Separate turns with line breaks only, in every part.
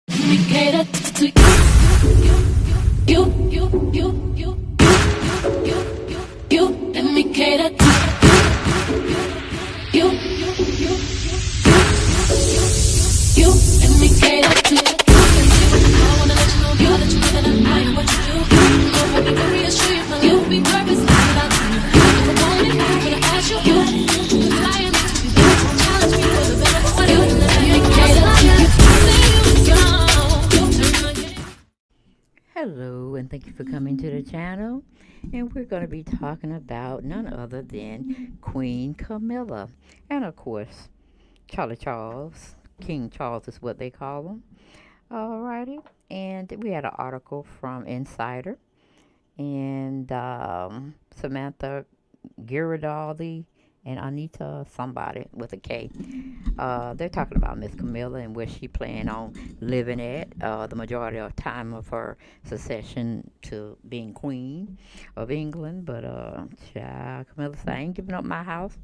We cater to you. Let me cater to you. Let me cater to I wanna let you know, girl, that you know that I am what you do. So let me reassure you, my love will be purpose without you. If I want it, I'm gonna ask you. I am to be better, so challenge me for the better. What do you let me cater to you?
Hello, and thank you for coming to the channel. And we're going to be talking about none other than Queen Camilla. And of course, Charles. King Charles is what they call him. Alrighty. And we had an article from Insider. And Samantha Girardi and Anita somebody with a K. They're talking about Miss Camilla and where she planned on living at the majority of time of her succession to being queen of England. But child, Camilla said, I ain't giving up my house.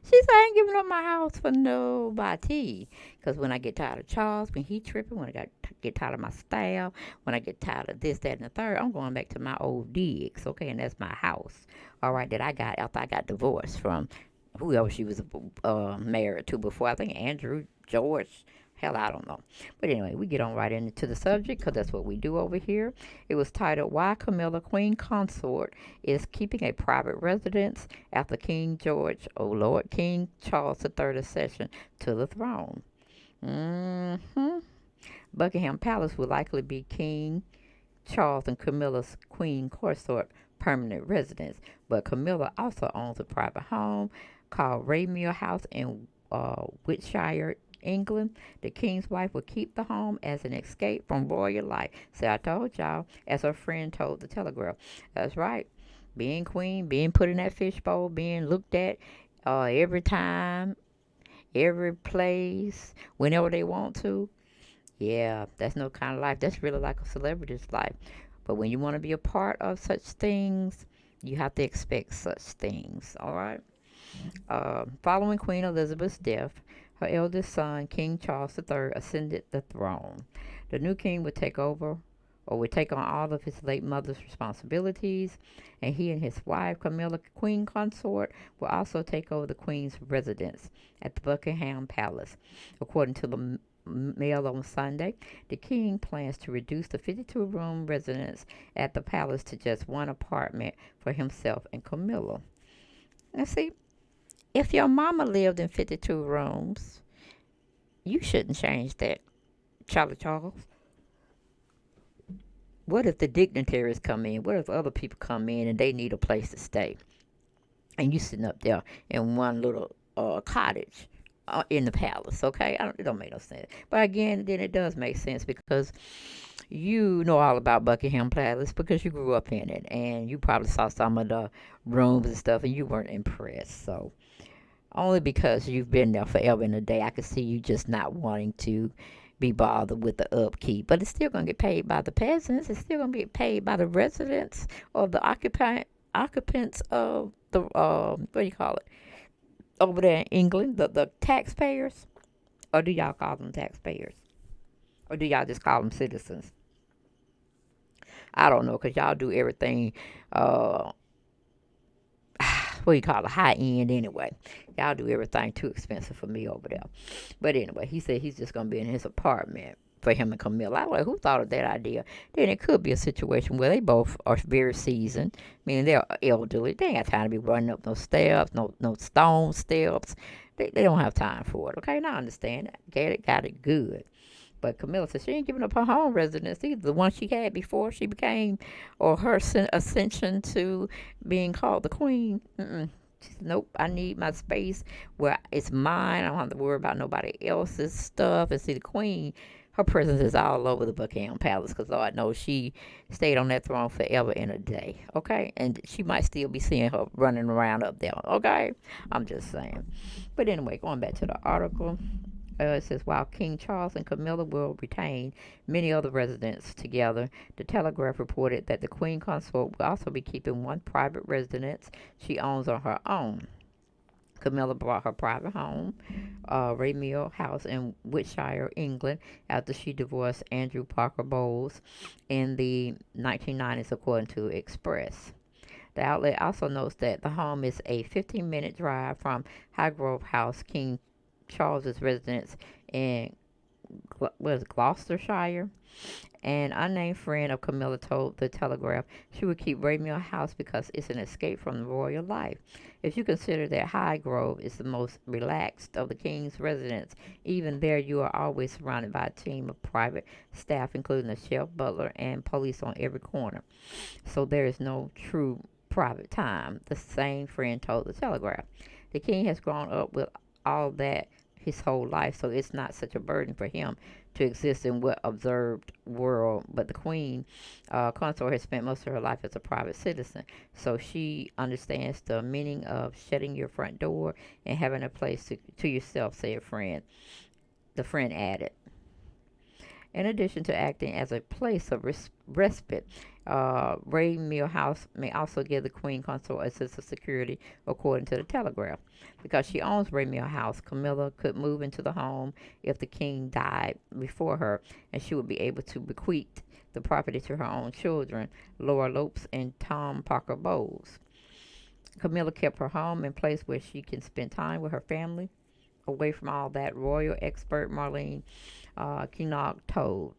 She said, I ain't giving up my house for nobody. Because when I get tired of Charles, when he tripping, when I get tired of my style, when I get tired of this, that, and the third, I'm going back to my old digs, okay? And that's my house, all right, that I got after I got divorced from whoever she was married to before. I think Andrew, George, hell, I don't know. But anyway, we get on right into the subject because that's what we do over here. It was titled, Why Camilla, Queen Consort, is Keeping a Private Residence After King George, oh Lord, King Charles III accession to the throne. Buckingham Palace will likely be King Charles and Camilla's Queen Consort permanent residence, but Camilla also owns a private home called Raymere House in Wiltshire, England. The king's wife will keep the home as an escape from royal life. See, I told y'all, as her friend told the Telegraph. That's right. Being queen, being put in that fishbowl, being looked at every time, every place, whenever they want to. Yeah, that's no kind of life. That's really like a celebrity's life. But when you want to be a part of such things, you have to expect such things. All right. Following Queen Elizabeth's death, her eldest son, King Charles III, ascended the throne. The new king would take over or would take on all of his late mother's responsibilities, and he and his wife, Camilla, Queen Consort, will also take over the Queen's residence at the Buckingham Palace. According to the Mail on Sunday, the king plans to reduce the 52-room residence at the palace to just one apartment for himself and Camilla. Now, see, if your mama lived in 52 rooms, you shouldn't change that, Charles. What if the dignitaries come in? What if other people come in and they need a place to stay? And you sitting up there in one little cottage in the palace, okay? It don't make no sense. But again, then it does make sense because you know all about Buckingham Palace because you grew up in it and you probably saw some of the rooms and stuff and you weren't impressed. So only because you've been there forever and a day, I could see you just not wanting to be bothered with the upkeep. But it's still going to get paid by the peasants. It's still going to get paid by the residents or the occupants of the, what do you call it, over there in England, the taxpayers? Or do y'all call them taxpayers? Or do y'all just call them citizens? I don't know, because y'all do everything, what do you call it, high end anyway. Y'all do everything too expensive for me over there. But anyway, he said he's just going to be in his apartment for him and Camilla. I was like, who thought of that idea? Then it could be a situation where they both are very seasoned, meaning they're elderly. They ain't got time to be running up no steps, no stone steps. They don't have time for it. Okay, now I understand that. Get it, got it, good. But Camilla said she ain't giving up her home residence either, the one she had before she became, or her ascension to being called the queen. She said, nope, I need my space where it's mine. I don't have to worry about nobody else's stuff. And see, the queen, her presence is all over the Buckingham Palace because Lord knows she stayed on that throne forever and a day, okay? And she might still be seeing her running around up there, okay? I'm just saying. But anyway, going back to the article. It says, while King Charles and Camilla will retain many other residents together, the Telegraph reported that the Queen Consort will also be keeping one private residence she owns on her own. Camilla bought her private home, Raymill House in Wiltshire, England, after she divorced Andrew Parker Bowles in the 1990s, according to Express. The outlet also notes that the home is a 15-minute drive from Highgrove House, King Charles's residence in Gloucestershire. An unnamed friend of Camilla told the Telegraph she would keep Raymill House because it's an escape from the royal life. If you consider that Highgrove is the most relaxed of the king's residents, even there you are always surrounded by a team of private staff, including a chef, butler, and police on every corner. So there is no true private time, the same friend told the Telegraph. The king has grown up with all that his whole life, so it's not such a burden for him to exist in what observed world. But the queen consort has spent most of her life as a private citizen, so she understands the meaning of shutting your front door and having a place to yourself, said a friend. The friend added. In addition to acting as a place of respite, Raymill House may also give the Queen Consort a sense of security, according to the Telegraph. Because she owns Raymill House, Camilla could move into the home if the king died before her, and she would be able to bequeath the property to her own children, Laura Lopes and Tom Parker Bowles. Camilla kept her home in place where she can spend time with her family, away from all that, royal expert Marlene Kinnock told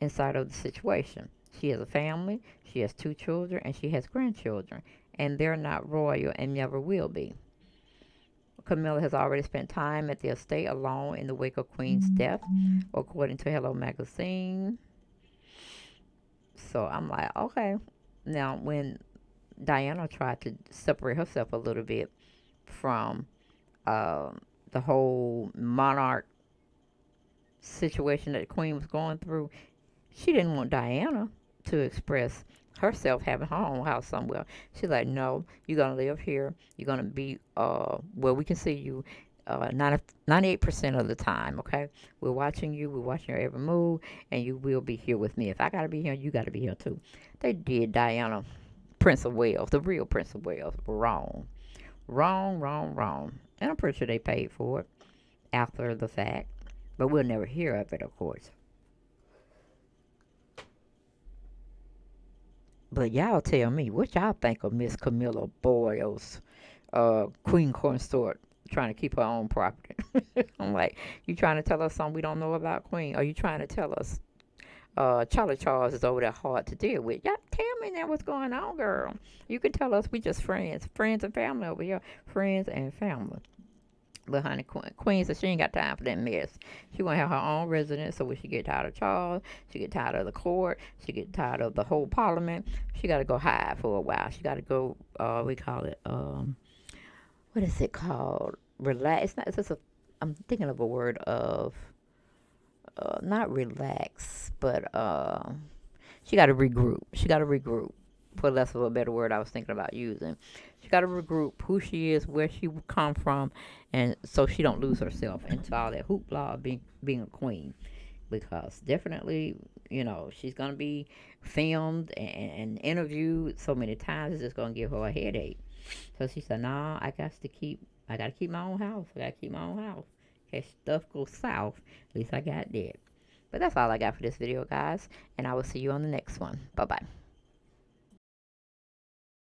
inside of the situation. She has a family, she has 2 children, and she has grandchildren, and they're not royal and never will be. Camilla has already spent time at the estate alone in the wake of Queen's death, according to Hello Magazine. So I'm like, okay. Now, when Diana tried to separate herself a little bit from the whole monarch situation that the Queen was going through, she didn't want Diana to express herself having her own house somewhere. She's like, no, you're going to live here. You're going to be where we can see you 98% of the time, okay? We're watching you. We're watching your every move, and you will be here with me. If I got to be here, you got to be here too. They did Diana, Prince of Wales, the real Prince of Wales, wrong. Wrong, wrong, wrong. And I'm pretty sure they paid for it after the fact. But we'll never hear of it, of course. But y'all tell me, what y'all think of Miss Camilla Boyle's Queen Consort trying to keep her own property? I'm like, you trying to tell us something we don't know about Queen? Are you trying to tell us Charlie Charles is over there hard to deal with? Y'all tell me now what's going on, girl. You can tell us we just friends. Friends and family over here. Friends and family. But honey, Queen said she ain't got time for that mess. She want to have her own residence, so when she get tired of Charles, she get tired of the court, she get tired of the whole parliament, she got to go hide for a while. She got to go, we call it, what is it called? Relax. It's not, it's just a, I'm thinking of a word of, not relax, but she got to regroup. She got to regroup. For less of a better word I was thinking about using. She got to regroup who she is, where she come from, and so she don't lose herself into all that hoopla of being a queen. Because definitely, you know, she's going to be filmed and interviewed so many times, it's just going to give her a headache. So she said, nah, I got to keep my own house. I got to keep my own house. In case stuff goes south, at least I got that. But that's all I got for this video, guys. And I will see you on the next one. Bye-bye.